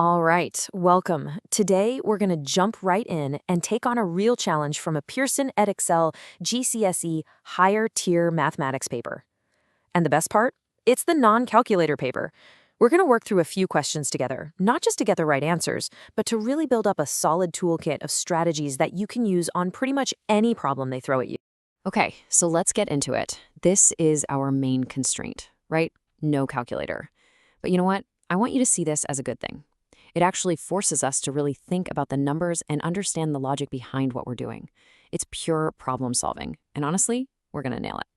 All right, welcome. Today, we're going to jump right in and take on a real challenge from a Pearson Edexcel GCSE higher tier mathematics paper. And the best part? It's the non-calculator paper. We're going to work through a few questions together, not just to get the right answers, but to really build up a solid toolkit of strategies that you can use on pretty much any problem they throw at you. Okay, so let's get into it. This is our main constraint, right? No calculator. But you know what? I want you to see this as a good thing. It actually forces us to really think about the numbers and understand the logic behind what we're doing. It's pure problem solving. And honestly, we're going to nail it.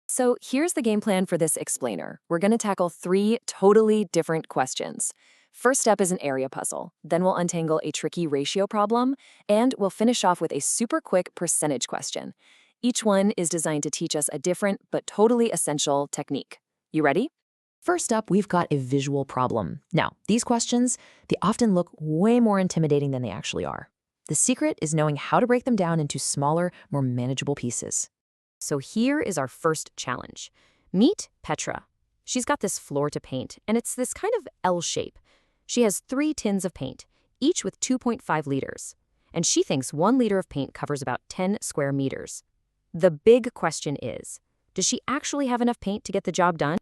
So here's the game plan for this explainer. We're going to tackle 3 totally different questions. First up is an area puzzle. Then we'll untangle a tricky ratio problem, and we'll finish off with a super quick percentage question. Each one is designed to teach us a different but totally essential technique. You ready? First up, we've got a visual problem. Now, these questions, they often look way more intimidating than they actually are. The secret is knowing how to break them down into smaller, more manageable pieces. So here is our first challenge. Meet Petra. She's got this floor to paint, and it's this kind of L shape. She has 3 tins of paint, each with 2.5 liters. And she thinks 1 liter of paint covers about 10 square meters. The big question is, does she actually have enough paint to get the job done?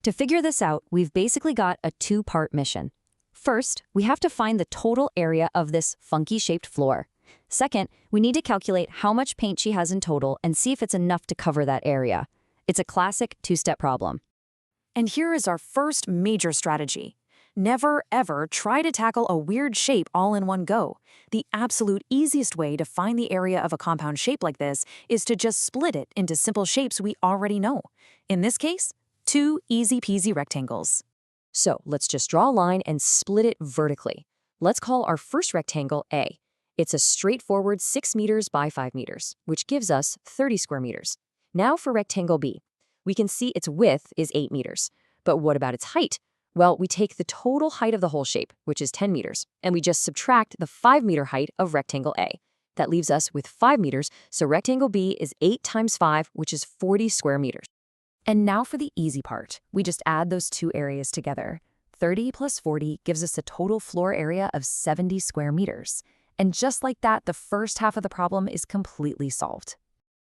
To figure this out, we've basically got a 2-part mission. First, we have to find the total area of this funky-shaped floor. Second, we need to calculate how much paint she has in total and see if it's enough to cover that area. It's a classic 2-step problem. And here is our first major strategy. Never, ever try to tackle a weird shape all in one go. The absolute easiest way to find the area of a compound shape like this is to just split it into simple shapes we already know. In this case, 2 easy-peasy rectangles. So let's just draw a line and split it vertically. Let's call our first rectangle A. It's a straightforward 6 meters by 5 meters, which gives us 30 square meters. Now for rectangle B. We can see its width is 8 meters. But what about its height? Well, we take the total height of the whole shape, which is 10 meters, and we just subtract the 5-meter height of rectangle A. That leaves us with 5 meters, so rectangle B is 8 times 5, which is 40 square meters. And now for the easy part. We just add those 2 areas together. 30 plus 40 gives us a total floor area of 70 square meters. And just like that, the first half of the problem is completely solved.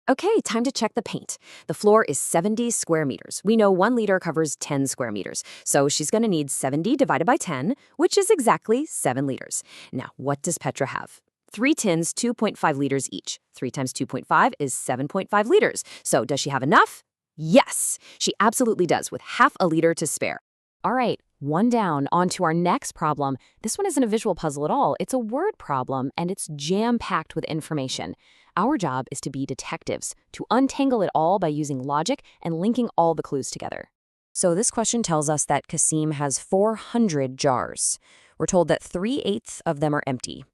Okay, time to check the paint. The floor is 70 square meters. We know 1 liter covers 10 square meters. So she's going to need 70 divided by 10, which is exactly 7 liters. Now, what does Petra have? 3 tins, 2.5 liters each. 3 times 2.5 is 7.5 liters. So does she have enough? Yes, she absolutely does, with half a liter to spare. All right, 1 down. On to our next problem. This one isn't a visual puzzle at all. It's a word problem, and it's jam-packed with information. Our job is to be detectives, to untangle it all by using logic and linking all the clues together. So this question tells us that Kasim has 400 jars. We're told that 3/8 of them are empty.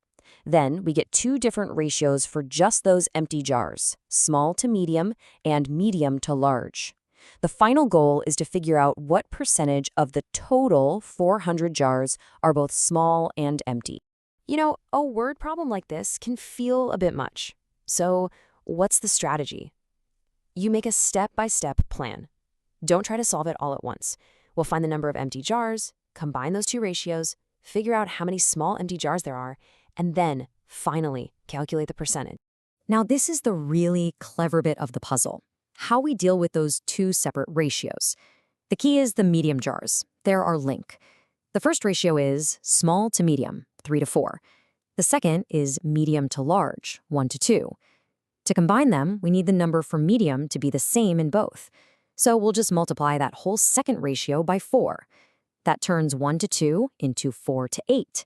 Then we get 2 different ratios for just those empty jars, small to medium and medium to large. The final goal is to figure out what percentage of the total 400 jars are both small and empty. You know, a word problem like this can feel a bit much. So what's the strategy? You make a step-by-step plan. Don't try to solve it all at once. We'll find the number of empty jars, combine those 2 ratios, figure out how many small empty jars there are, and then, finally, calculate the percentage. Now, this is the really clever bit of the puzzle, how we deal with those 2 separate ratios. The key is the medium jars. They're our link. The first ratio is small to medium, 3 to 4. The second is medium to large, 1 to 2. To combine them, we need the number for medium to be the same in both. So we'll just multiply that whole second ratio by 4. That turns 1 to 2 into 4 to 8.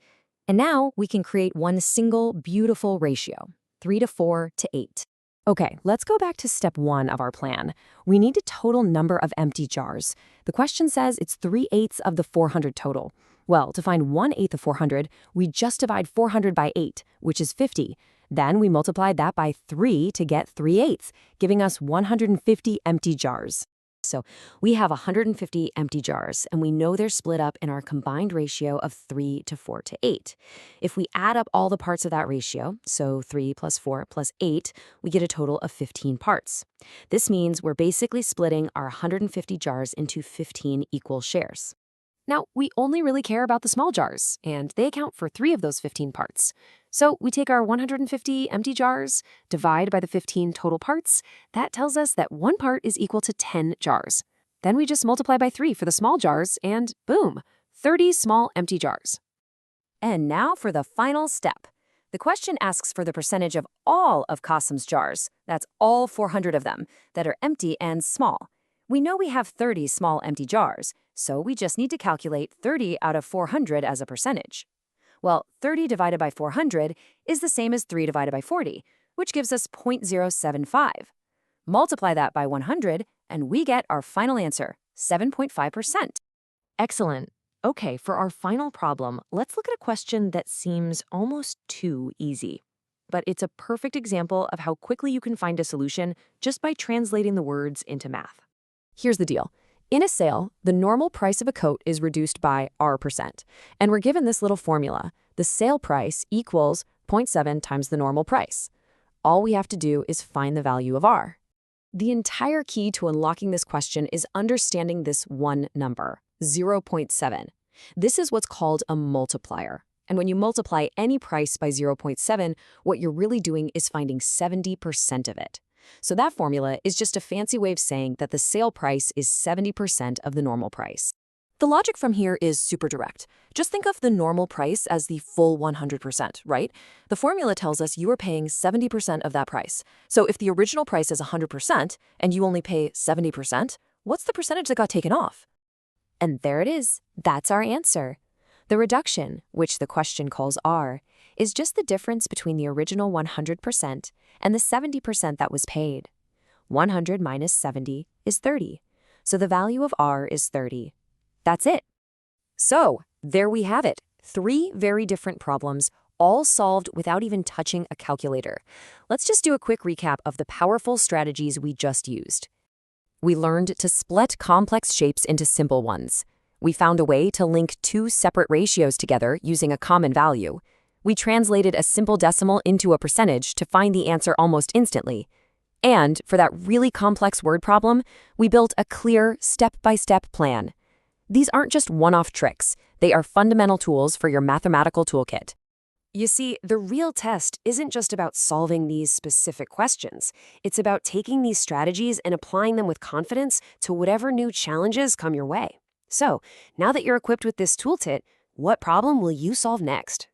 And now we can create one single beautiful ratio, 3 to 4 to 8. Okay, let's go back to step 1 of our plan. We need a total number of empty jars. The question says it's 3/8 of the 400 total. Well, to find 1/8 of 400, we just divide 400 by 8, which is 50. Then we multiply that by 3 to get 3/8, giving us 150 empty jars. So we have 150 empty jars, and we know they're split up in our combined ratio of 3 to 4 to 8. If we add up all the parts of that ratio, so 3 plus 4 plus 8, we get a total of 15 parts. This means we're basically splitting our 150 jars into 15 equal shares. Now, we only really care about the small jars, and they account for 3 of those 15 parts. So we take our 150 empty jars, divide by the 15 total parts. That tells us that 1 part is equal to 10 jars. Then we just multiply by 3 for the small jars, and boom, 30 small empty jars. And now for the final step. The question asks for the percentage of all of Qasim's jars, that's all 400 of them, that are empty and small. We know we have 30 small empty jars, so we just need to calculate 30 out of 400 as a percentage. Well, 30 divided by 400 is the same as 3 divided by 40, which gives us 0.075. Multiply that by 100, and we get our final answer, 7.5%. Excellent. Okay, for our final problem, let's look at a question that seems almost too easy. But it's a perfect example of how quickly you can find a solution just by translating the words into math. Here's the deal. In a sale, the normal price of a coat is reduced by R%. And we're given this little formula. The sale price equals 0.7 times the normal price. All we have to do is find the value of R. The entire key to unlocking this question is understanding this one number, 0.7. This is what's called a multiplier. And when you multiply any price by 0.7, what you're really doing is finding 70% of it. So that formula is just a fancy way of saying that the sale price is 70% of the normal price. The logic from here is super direct. Just think of the normal price as the full 100%, right? The formula tells us you are paying 70% of that price. So if the original price is 100% and you only pay 70%, what's the percentage that got taken off? And there it is. That's our answer. The reduction, which the question calls R, is just the difference between the original 100% and the 70% that was paid. 100 minus 70 is 30, so the value of R is 30. That's it. So, there we have it. 3 very different problems, all solved without even touching a calculator. Let's just do a quick recap of the powerful strategies we just used. We learned to split complex shapes into simple ones. We found a way to link 2 separate ratios together using a common value. We translated a simple decimal into a percentage to find the answer almost instantly. And for that really complex word problem, we built a clear, step-by-step plan. These aren't just one-off tricks. They are fundamental tools for your mathematical toolkit. You see, the real test isn't just about solving these specific questions. It's about taking these strategies and applying them with confidence to whatever new challenges come your way. So, now that you're equipped with this toolkit, what problem will you solve next?